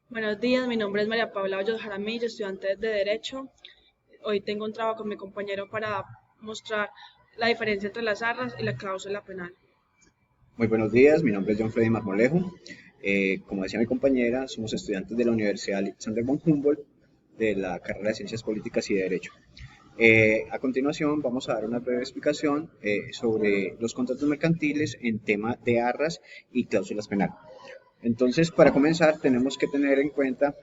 Buenos días, mi nombre es María Paula Hoyos Jaramillo, estudiante de Derecho. Hoy tengo un trabajo con mi compañero para mostrar la diferencia entre las arras y la cláusula penal. Muy buenos días, mi nombre es John Freddy Marmolejo. Como decía mi compañera, somos estudiantes de la Universidad Alexander von Humboldt de la carrera de Ciencias Políticas y de Derecho. A continuación vamos a dar una breve explicación sobre los contratos mercantiles en tema de arras y cláusulas penales. Entonces, para comenzar, tenemos que tener en cuenta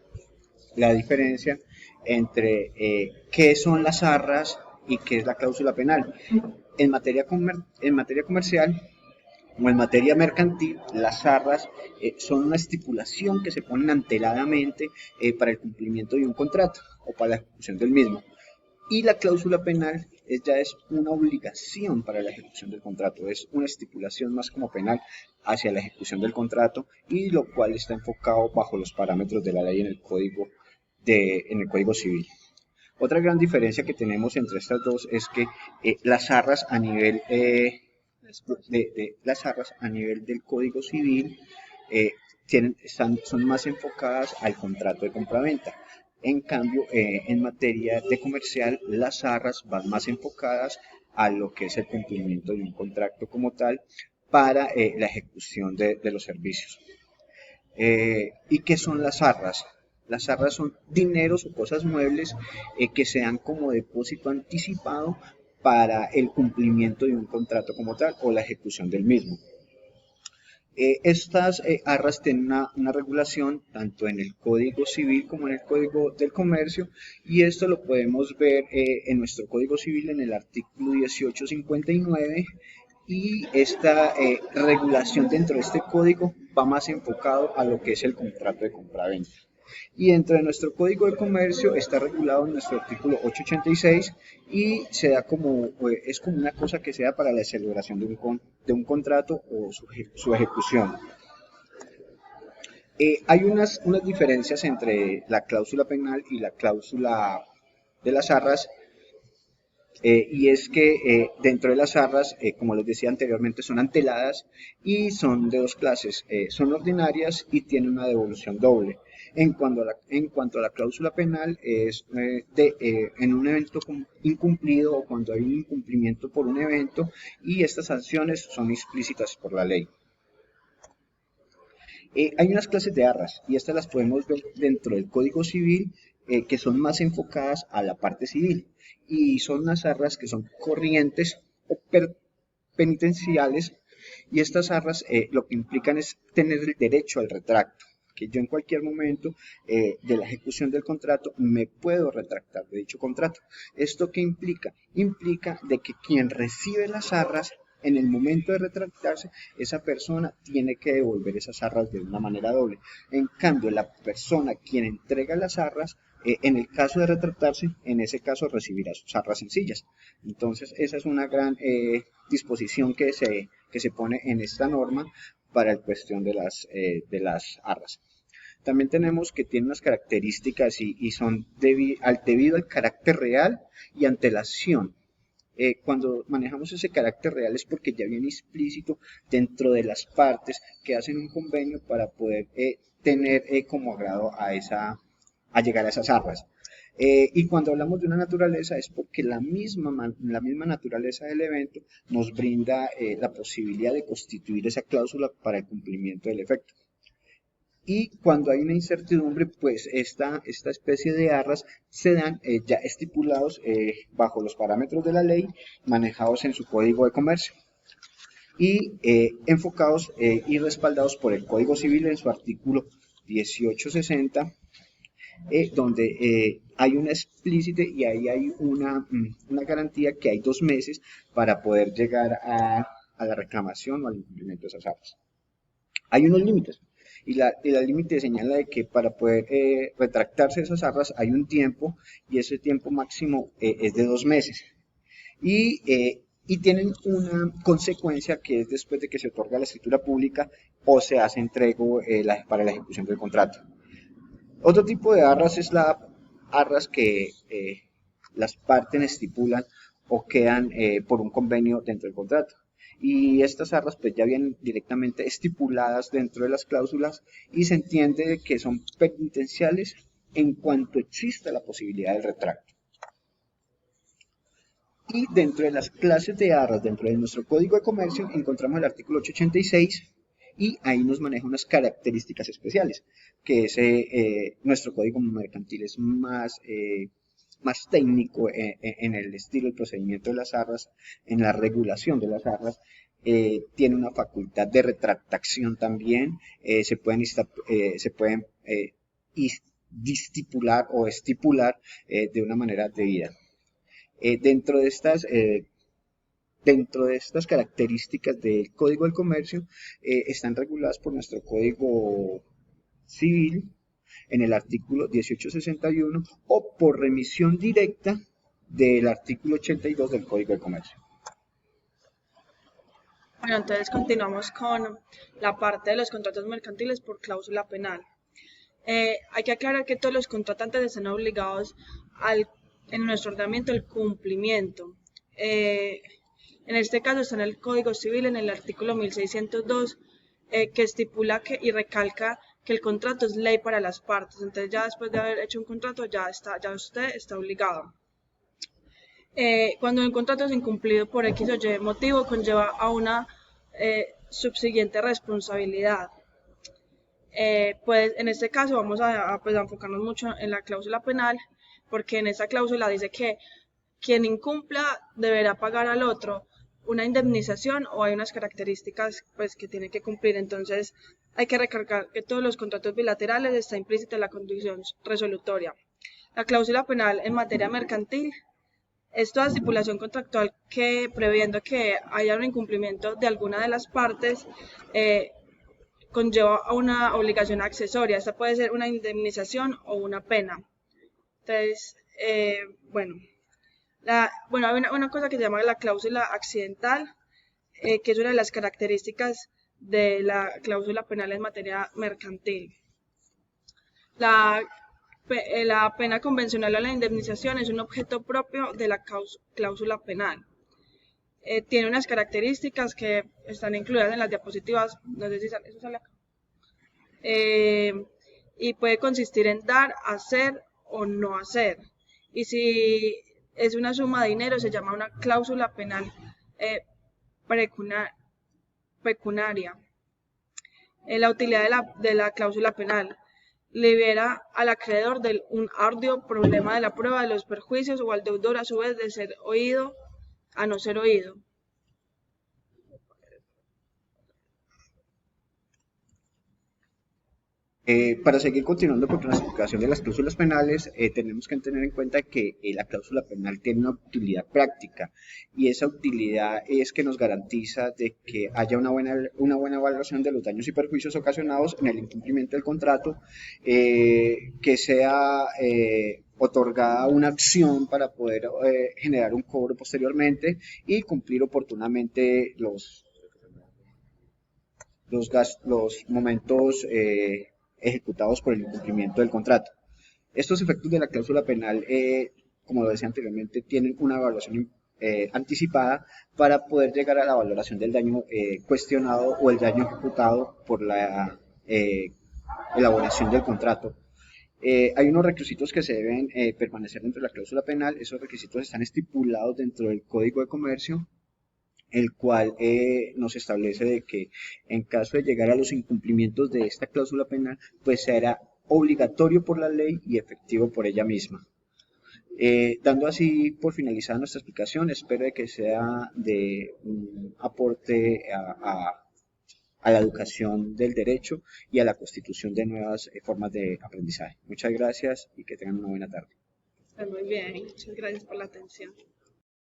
la diferencia entre qué son las arras y qué es la cláusula penal. En materia comercial, como en materia mercantil, las arras son una estipulación que se ponen anteladamente para el cumplimiento de un contrato o para la ejecución del mismo. Y la cláusula penal ya es una obligación para la ejecución del contrato, es una estipulación más como penal hacia la ejecución del contrato y lo cual está enfocado bajo los parámetros de la ley en el código civil. Otra gran diferencia que tenemos entre estas dos es que las arras a nivel las arras a nivel del Código Civil eh, son más enfocadas al contrato de compraventa. En cambio, en materia de comercial, las arras van más enfocadas a lo que es el cumplimiento de un contrato como tal para la ejecución de los servicios. ¿Y qué son las arras? Las arras son dineros o cosas muebles que se dan como depósito anticipado para el cumplimiento de un contrato como tal o la ejecución del mismo. Estas arras tienen una regulación tanto en el Código Civil como en el Código del Comercio y esto lo podemos ver en nuestro Código Civil en el artículo 1859 y esta regulación dentro de este código va más enfocado a lo que es el contrato de compraventa. Y dentro de nuestro Código de Comercio está regulado en nuestro artículo 886 y se da como, es como una cosa que se da para la celebración de un contrato o su ejecución. Hay unas diferencias entre la cláusula penal y la cláusula de las arras y es que dentro de las arras, como les decía anteriormente, son anteladas y son de dos clases, son ordinarias y tienen una devolución doble. En cuanto a la cláusula penal, es en un evento incumplido o cuando hay un incumplimiento por un evento y estas sanciones son explícitas por la ley. Hay unas clases de arras y estas las podemos ver dentro del Código Civil que son más enfocadas a la parte civil y son unas arras que son corrientes o penitenciales y estas arras lo que implican es tener el derecho al retracto, que yo en cualquier momento de la ejecución del contrato me puedo retractar de dicho contrato. ¿Esto qué implica? Implica de que quien recibe las arras en el momento de retractarse, esa persona tiene que devolver esas arras de una manera doble. En cambio, la persona quien entrega las arras, en el caso de retractarse, en ese caso recibirá sus arras sencillas. Entonces, esa es una gran disposición que se pone en esta norma para la cuestión de las arras. También tenemos que tienen unas características y son debido al carácter real y antelación. Cuando manejamos ese carácter real es porque ya viene explícito dentro de las partes que hacen un convenio para poder tener como agrado a llegar a esas arras. Y cuando hablamos de una naturaleza es porque la misma naturaleza del evento nos brinda la posibilidad de constituir esa cláusula para el cumplimiento del efecto. Y cuando hay una incertidumbre, pues esta especie de arras se dan ya estipulados bajo los parámetros de la ley, manejados en su código de comercio y enfocados y respaldados por el Código Civil en su artículo 1860, donde hay una explícita y ahí hay una garantía que hay 2 meses para poder llegar a la reclamación o al incumplimiento de esas arras. Hay unos límites. Y la límite señala de que para poder retractarse esas arras hay un tiempo y ese tiempo máximo es de 2 meses. Y tienen una consecuencia que es después de que se otorga la escritura pública o se hace entrego para la ejecución del contrato. Otro tipo de arras es la arras que las partes estipulan o quedan por un convenio dentro del contrato. y estas arras pues ya vienen directamente estipuladas dentro de las cláusulas y se entiende que son penitenciales en cuanto exista la posibilidad del retracto. Y dentro de las clases de arras, dentro de nuestro Código de Comercio, encontramos el artículo 886 y ahí nos maneja unas características especiales, que es nuestro Código Mercantil es más técnico en el estilo y procedimiento de las arras, en la regulación de las arras. Tiene una facultad de retractación también, se pueden distipular o estipular de una manera debida. Dentro de estas características del Código del Comercio, están reguladas por nuestro Código Civil en el artículo 1861 o por remisión directa del artículo 82 del Código de Comercio. Bueno, entonces continuamos con la parte de los contratos mercantiles por cláusula penal. Hay que aclarar que todos los contratantes están obligados en nuestro ordenamiento al cumplimiento. En este caso está en el Código Civil, en el artículo 1602, que estipula y recalca que el contrato es ley para las partes. Entonces ya después de haber hecho un contrato ya usted está obligado. Cuando un contrato es incumplido por X o Y motivo, conlleva a una subsiguiente responsabilidad. Pues en este caso vamos a enfocarnos mucho en la cláusula penal, porque en esta cláusula dice que quien incumpla deberá pagar al otro una indemnización o hay unas características pues que tiene que cumplir. Entonces hay que recalcar que todos los contratos bilaterales está implícita la condición resolutoria. La cláusula penal en materia mercantil es toda estipulación contractual que, previendo que haya un incumplimiento de alguna de las partes, conlleva a una obligación accesoria. Esta puede ser una indemnización o una pena. Entonces, bueno, hay una cosa que se llama la cláusula accidental, que es una de las características de la cláusula penal en materia mercantil. La pena convencional o la indemnización es un objeto propio de la cláusula penal. Tiene unas características que están incluidas en las diapositivas, no sé si eso sale acá. Y puede consistir en dar, hacer o no hacer. Y si es una suma de dinero, se llama una cláusula penal pecuniaria. La utilidad de la cláusula penal libera al acreedor de un arduo problema de la prueba de los perjuicios o al deudor a su vez de ser oído a no ser oído. Para seguir continuando con la explicación de las cláusulas penales, tenemos que tener en cuenta que la cláusula penal tiene una utilidad práctica y esa utilidad es que nos garantiza de que haya una buena valoración de los daños y perjuicios ocasionados en el incumplimiento del contrato, que sea otorgada una acción para poder generar un cobro posteriormente y cumplir oportunamente los momentos ejecutados por el incumplimiento del contrato. Estos efectos de la cláusula penal, como lo decía anteriormente, tienen una evaluación anticipada para poder llegar a la valoración del daño cuestionado o el daño ejecutado por la elaboración del contrato. Hay unos requisitos que se deben permanecer dentro de la cláusula penal. Esos requisitos están estipulados dentro del Código de Comercio, el cual nos establece de que en caso de llegar a los incumplimientos de esta cláusula penal, pues será obligatorio por la ley y efectivo por ella misma. Dando así por finalizada nuestra explicación, espero que sea de un aporte a la educación del derecho y a la constitución de nuevas formas de aprendizaje. Muchas gracias y que tengan una buena tarde. Muy bien, muchas gracias por la atención.